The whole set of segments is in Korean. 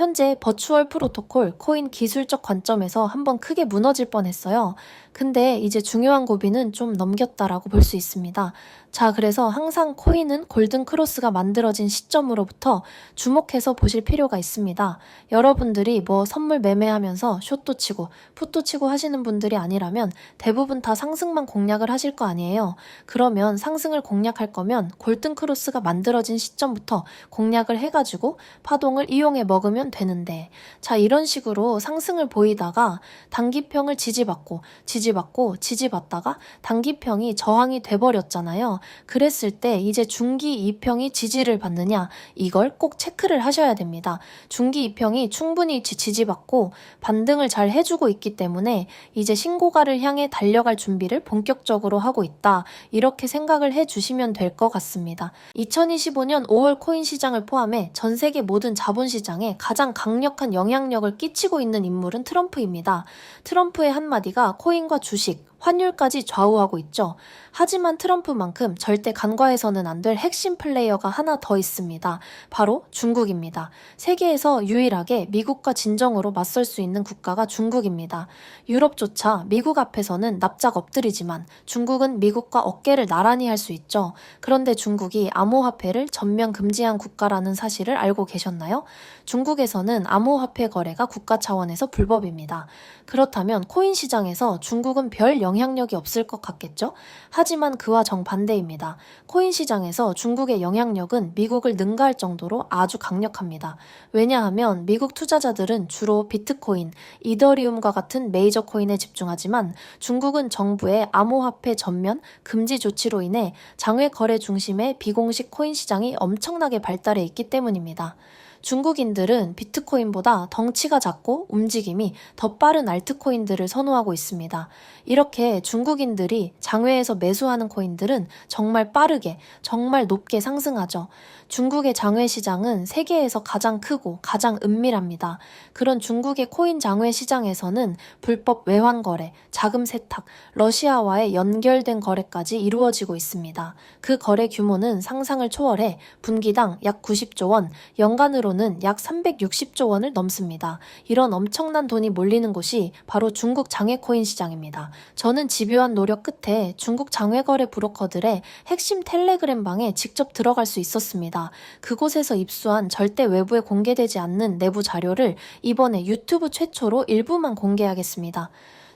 현재 버추얼 프로토콜 코인 기술적 관점에서 한번 크게 무너질 뻔했어요. 근데 이제 중요한 고비는 좀 넘겼다라고 볼 수 있습니다. 자, 그래서 항상 코인은 골든 크로스가 만들어진 시점으로부터 주목해서 보실 필요가 있습니다. 여러분들이 뭐 선물 매매하면서 숏도 치고 풋도 치고 하시는 분들이 아니라면 대부분 다 상승만 공략을 하실 거 아니에요. 그러면 상승을 공략할 거면 골든 크로스가 만들어진 시점부터 공략을 해가지고 파동을 이용해 먹으면 되는데, 자, 이런 식으로 상승을 보이다가 단기평을 지지받다가 단기평이 저항이 돼버렸잖아요. 그랬을 때 이제 중기 2평이 지지를 받느냐, 이걸 꼭 체크를 하셔야 됩니다. 중기 2평이 충분히 지지받고 반등을 잘 해주고 있기 때문에 이제 신고가를 향해 달려갈 준비를 본격적으로 하고 있다, 이렇게 생각을 해주시면 될 것 같습니다. 2025년 5월 코인 시장을 포함해 전 세계 모든 자본시장에 가장 강력한 영향력을 끼치고 있는 인물은 트럼프입니다. 트럼프의 한마디가 코인과 주식, 환율까지 좌우하고 있죠. 하지만 트럼프만큼 절대 간과해서는 안 될 핵심 플레이어가 하나 더 있습니다. 바로 중국입니다. 세계에서 유일하게 미국과 진정으로 맞설 수 있는 국가가 중국입니다. 유럽조차 미국 앞에서는 납작 엎드리지만 중국은 미국과 어깨를 나란히 할 수 있죠. 그런데 중국이 암호화폐를 전면 금지한 국가라는 사실을 알고 계셨나요? 중국에서는 암호화폐 거래가 국가 차원에서 불법입니다. 그렇다면 코인 시장에서 중국은 별 영향력이 없을 것 같겠죠? 하지만 그와 정반대입니다. 코인 시장에서 중국의 영향력은 미국을 능가할 정도로 아주 강력합니다. 왜냐하면 미국 투자자들은 주로 비트코인, 이더리움과 같은 메이저 코인에 집중하지만 중국은 정부의 암호화폐 전면 금지 조치로 인해 장외 거래 중심의 비공식 코인 시장이 엄청나게 발달해 있기 때문입니다. 중국인들은 비트코인보다 덩치가 작고 움직임이 더 빠른 알트코인들을 선호하고 있습니다. 이렇게 중국인들이 장외에서 매수하는 코인들은 정말 빠르게, 정말 높게 상승하죠. 중국의 장외 시장은 세계에서 가장 크고 가장 은밀합니다. 그런 중국의 코인 장외 시장에서는 불법 외환 거래, 자금 세탁, 러시아와의 연결된 거래까지 이루어지고 있습니다. 그 거래 규모는 상상을 초월해 분기당 약 90조 원, 연간으로는 약 360조 원을 넘습니다. 이런 엄청난 돈이 몰리는 곳이 바로 중국 장외 코인 시장입니다. 저는 집요한 노력 끝에 중국 장외 거래 브로커들의 핵심 텔레그램 방에 직접 들어갈 수 있었습니다. 그곳에서 입수한 절대 외부에 공개되지 않는 내부 자료를 이번에 유튜브 최초로 일부만 공개하겠습니다.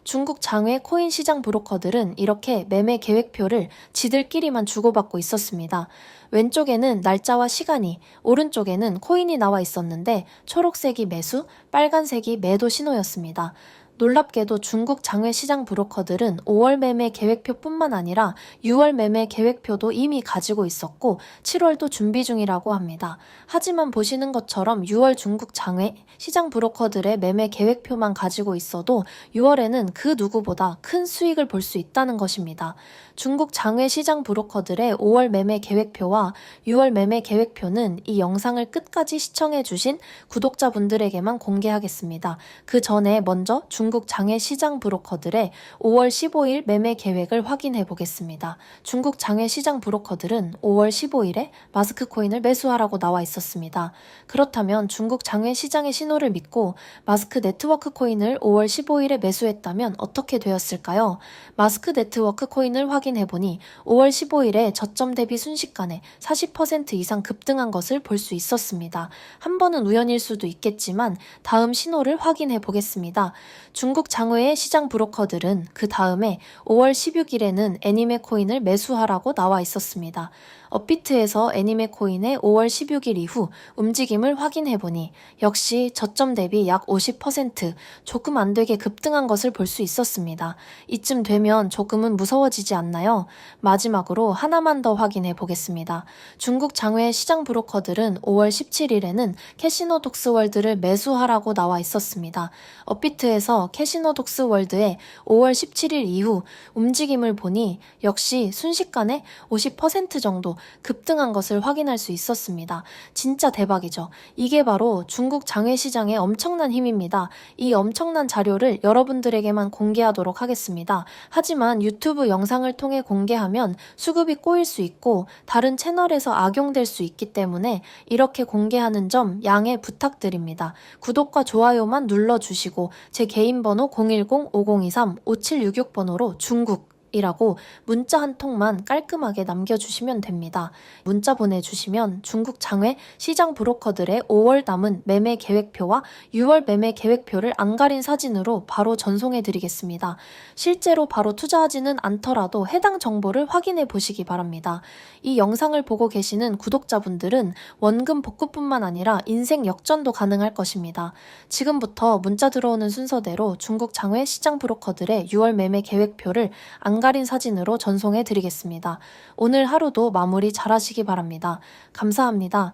중국 장외 코인 시장 브로커들은 이렇게 매매 계획표를 지들끼리만 주고받고 있었습니다. 왼쪽에는 날짜와 시간이, 오른쪽에는 코인이 나와 있었는데 초록색이 매수, 빨간색이 매도 신호였습니다. 놀랍게도 중국 장외 시장 브로커들은 5월 매매 계획표뿐만 아니라 6월 매매 계획표도 이미 가지고 있었고 7월도 준비 중이라고 합니다. 하지만 보시는 것처럼 6월 중국 장외 시장 브로커들의 매매 계획표만 가지고 있어도 6월에는 그 누구보다 큰 수익을 볼 수 있다는 것입니다. 중국 장외 시장 브로커들의 5월 매매 계획표와 6월 매매 계획표는 이 영상을 끝까지 시청해주신 구독자분들에게만 공개하겠습니다. 그 전에 먼저 중국 장외 시장 브로커들의 5월 15일 매매 계획을 확인해 보겠습니다. 중국 장외 시장 브로커들은 5월 15일에 마스크 코인을 매수하라고 나와 있었습니다. 그렇다면 중국 장외 시장의 신호를 믿고 마스크 네트워크 코인을 5월 15일에 매수했다면 어떻게 되었을까요? 마스크 네트워크 코인을 확인해보니 5월 15일에 저점 대비 순식간에 40% 이상 급등한 것을 볼 수 있었습니다. 한 번은 우연일 수도 있겠지만 다음 신호를 확인해 보겠습니다. 중국 장외의 시장 브로커들은 그 다음에 5월 16일에는 애니메 코인을 매수하라고 나와 있었습니다. 업비트에서 애니메 코인의 5월 16일 이후 움직임을 확인해보니 역시 저점 대비 약 50% 조금 안 되게 급등한 것을 볼 수 있었습니다. 이쯤 되면 조금은 무서워지지 않나요? 마지막으로 하나만 더 확인해 보겠습니다. 중국 장외 시장 브로커들은 5월 17일에는 캐시노 독스월드를 매수하라고 나와 있었습니다. 업비트에서 캐시노독스 월드의 5월 17일 이후 움직임을 보니 역시 순식간에 50% 정도 급등한 것을 확인할 수 있었습니다. 진짜 대박이죠. 이게 바로 중국 장외시장의 엄청난 힘입니다. 이 엄청난 자료를 여러분들에게만 공개하도록 하겠습니다. 하지만 유튜브 영상을 통해 공개하면 수급이 꼬일 수 있고 다른 채널에서 악용될 수 있기 때문에 이렇게 공개하는 점 양해 부탁드립니다. 구독과 좋아요만 눌러주시고 제 개인 번호 010-5023-5766번호로 중국이라고 문자 한 통만 깔끔하게 남겨주시면 됩니다. 문자 보내주시면 중국 장외 시장 브로커들의 5월 남은 매매 계획표와 6월 매매 계획표를 안 가린 사진으로 바로 전송해 드리겠습니다. 실제로 바로 투자하지는 않더라도 해당 정보를 확인해 보시기 바랍니다. 이 영상을 보고 계시는 구독자분들은 원금 복구뿐만 아니라 인생 역전도 가능할 것입니다. 지금부터 문자 들어오는 순서대로 중국 장외 시장 브로커들의 6월 매매 계획표를 안 가린 사진으로 전송해 드리겠습니다. 오늘 하루도 마무리 잘 하시기 바랍니다. 감사합니다.